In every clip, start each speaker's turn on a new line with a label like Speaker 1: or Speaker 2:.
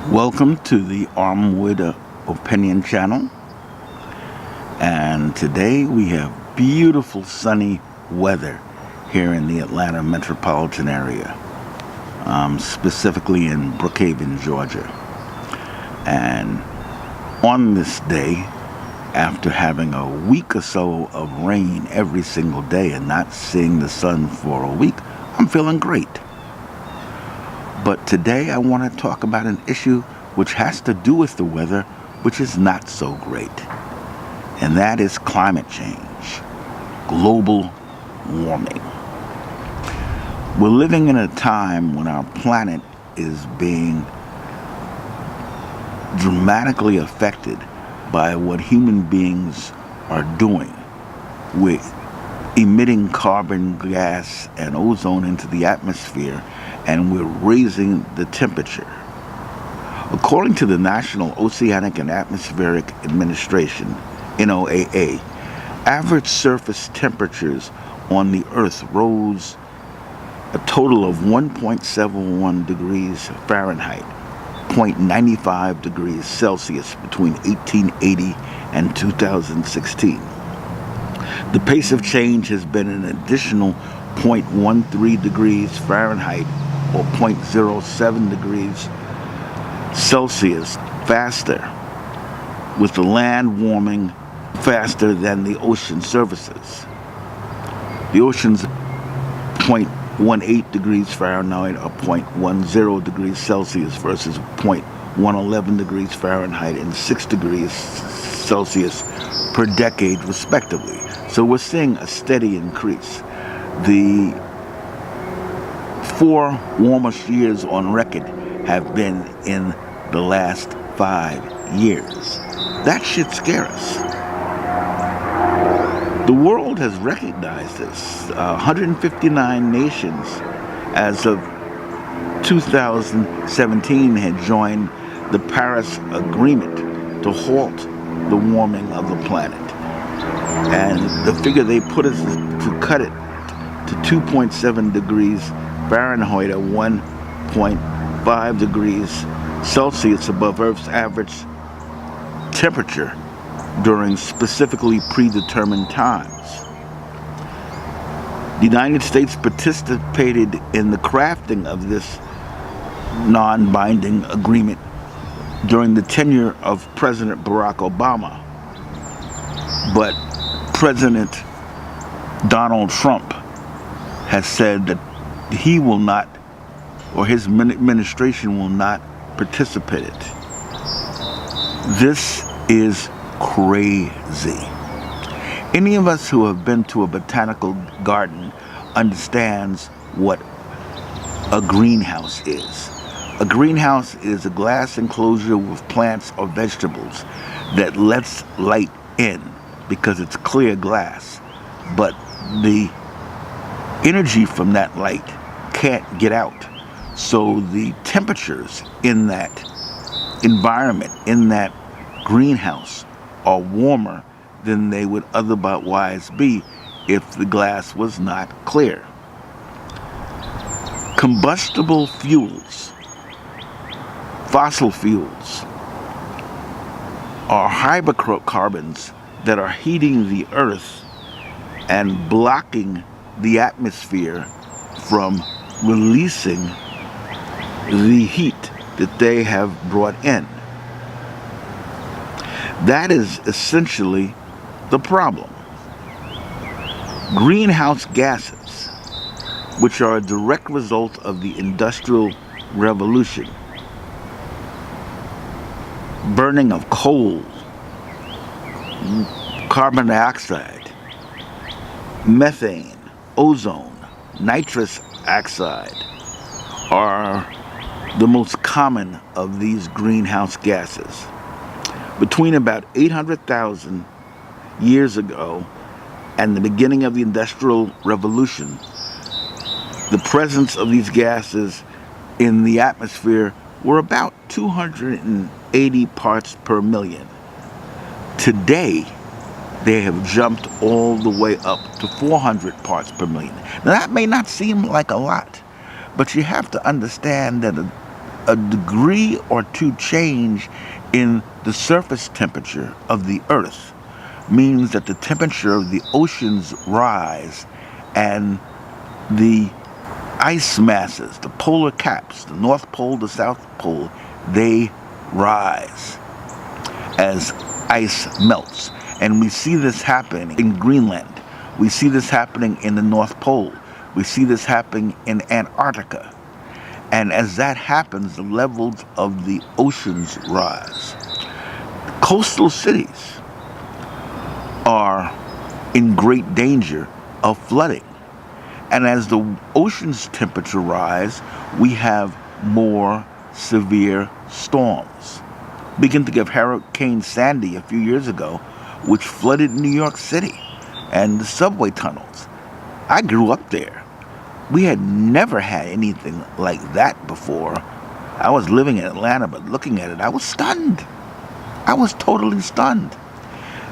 Speaker 1: Welcome to the Armwood Opinion Channel, and today we have beautiful sunny weather here in the Atlanta metropolitan area, specifically in Brookhaven, Georgia. And on this day, after having a week or so of rain every single day and not seeing the sun for a week, I'm feeling great. But today I want to talk about an issue which has to do with the weather, which is not so great. And that is climate change, global warming. We're living in a time when our planet is being dramatically affected by what human beings are doing with emitting carbon gas and ozone into the atmosphere, and we're raising the temperature. According to the National Oceanic and Atmospheric Administration, NOAA, average surface temperatures on the Earth rose a total of 1.71 degrees Fahrenheit, 0.95 degrees Celsius between 1880 and 2016. The pace of change has been an additional 0.13 degrees Fahrenheit or 0.07 degrees Celsius faster, with the land warming faster than the ocean surfaces. The ocean's 0.18 degrees Fahrenheit or 0.10 degrees Celsius versus 0.111 degrees Fahrenheit and 6 degrees Celsius per decade, respectively. So we're seeing a steady increase. The 4 warmest years on record have been in the last 5 years. That should scare us. The world has recognized this. 159 nations as of 2017 had joined the Paris Agreement to halt the warming of the planet. And the figure they put is to cut it to 2.7 degrees Fahrenheit or 1.5 degrees Celsius above Earth's average temperature during specifically predetermined times. The United States participated in the crafting of this non-binding agreement during the tenure of President Barack Obama. But President Donald Trump has said that he will not, or his administration will not participate. This is crazy. Any of us who have been to a botanical garden understands what a greenhouse is. A greenhouse is a glass enclosure with plants or vegetables that lets light in because it's clear glass, but the energy from that light can't get out. So the temperatures in that environment, in that greenhouse, are warmer than they would otherwise be if the glass was not clear. Combustible fuels, fossil fuels, are hydrocarbons that are heating the earth and blocking the atmosphere from releasing the heat that they have brought in. That is essentially the problem. Greenhouse gases, which are a direct result of the Industrial Revolution, burning of coal, carbon dioxide, methane, ozone, nitrous oxide, are the most common of these greenhouse gases. Between about 800,000 years ago and the beginning of the Industrial Revolution, the presence of these gases in the atmosphere were about 280 parts per million. Today, they have jumped all the way up to 400 parts per million. Now, that may not seem like a lot, but you have to understand that a degree or two change in the surface temperature of the Earth means that the temperature of the oceans rise, and the ice masses, the polar caps, the North Pole, the South Pole, they rise as ice melts. And we see this happen in Greenland. We see this happening in the North Pole. We see this happening in Antarctica. And as that happens, the levels of the oceans rise. Coastal cities are in great danger of flooding. And as the ocean's temperature rise, we have more severe storms. We can think of Hurricane Sandy a few years ago, which flooded New York City and the subway tunnels. I grew up there. We had never had anything like that before. I was living in Atlanta, but looking at it, I was stunned. I was totally stunned.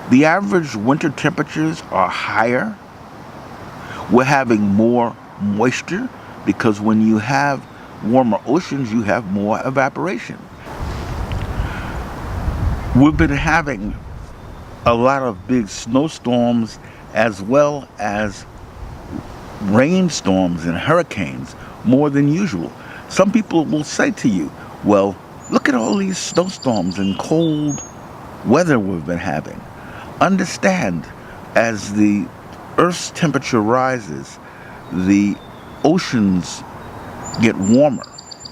Speaker 1: The average winter temperatures are higher. We're having more moisture because when you have warmer oceans, you have more evaporation. We've been having a lot of big snowstorms as well as rainstorms and hurricanes more than usual. Some people will say to you, well, look at all these snowstorms and cold weather we've been having. Understand, as the Earth's temperature rises, the oceans get warmer.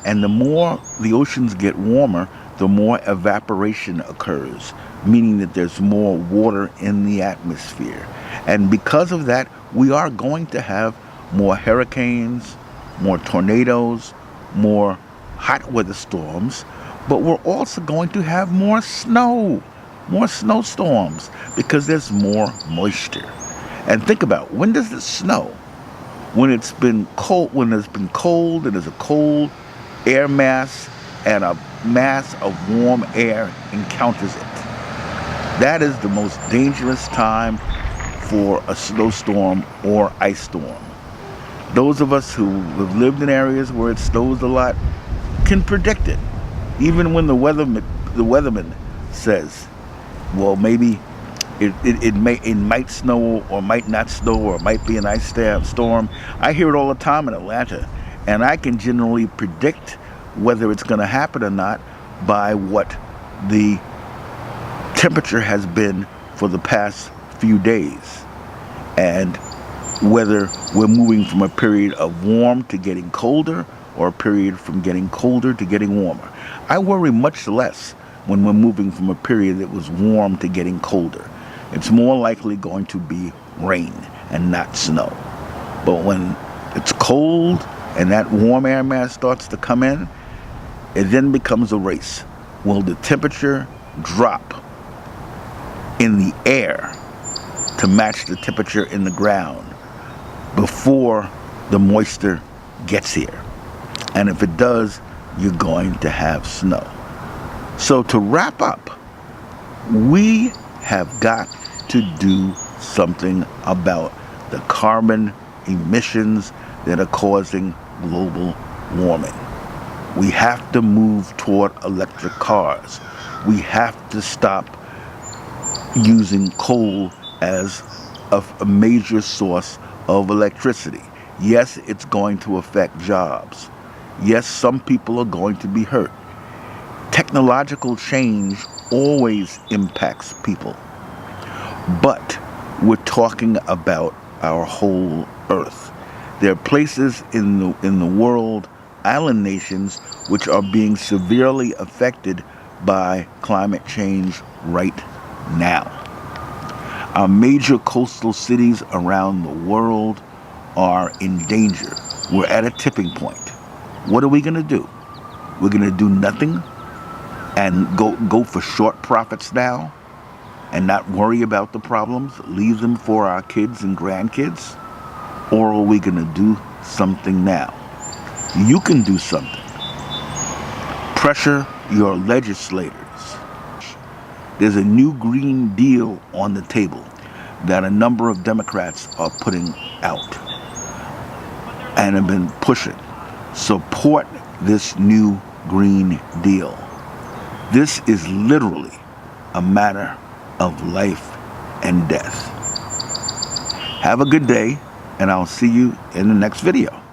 Speaker 1: And the more the oceans get warmer, the more evaporation occurs, meaning that there's more water in the atmosphere. And because of that, we are going to have more hurricanes, more tornadoes, more hot weather storms, but we're also going to have more snow, more snowstorms, because there's more moisture. And think about, when does it snow? When it's been cold, and there's a cold air mass and a mass of warm air encounters it. That is the most dangerous time for a snowstorm or ice storm. Those of us who have lived in areas where it snows a lot can predict it. Even when the weatherman says, well, maybe it might snow or might not snow or it might be an ice storm. I hear it all the time in Atlanta, and I can generally predict whether it's going to happen or not by what the temperature has been for the past few days, and whether we're moving from a period of warm to getting colder or a period from getting colder to getting warmer. I worry much less when we're moving from a period that was warm to getting colder. It's more likely going to be rain and not snow. But when it's cold and that warm air mass starts to come in, it then becomes a race. Will the temperature drop in the air to match the temperature in the ground before the moisture gets here? And if it does, you're going to have snow. So to wrap up, we have got to do something about the carbon emissions that are causing global warming. We have to move toward electric cars. We have to stop using coal as a major source of electricity. Yes, it's going to affect jobs. Yes, some people are going to be hurt. Technological change always impacts people. But we're talking about our whole Earth. There are places in the world, island nations, which are being severely affected by climate change right now. Our major coastal cities around the world are in danger. We're at a tipping point. What are we going to do? We're going to do nothing and go for short profits now and not worry about the problems, leave them for our kids and grandkids? Or are we going to do something now? You can do something. Pressure your legislators. There's a new Green Deal on the table that a number of Democrats are putting out and have been pushing. Support this new Green Deal. This is literally a matter of life and death. Have a good day, and I'll see you in the next video.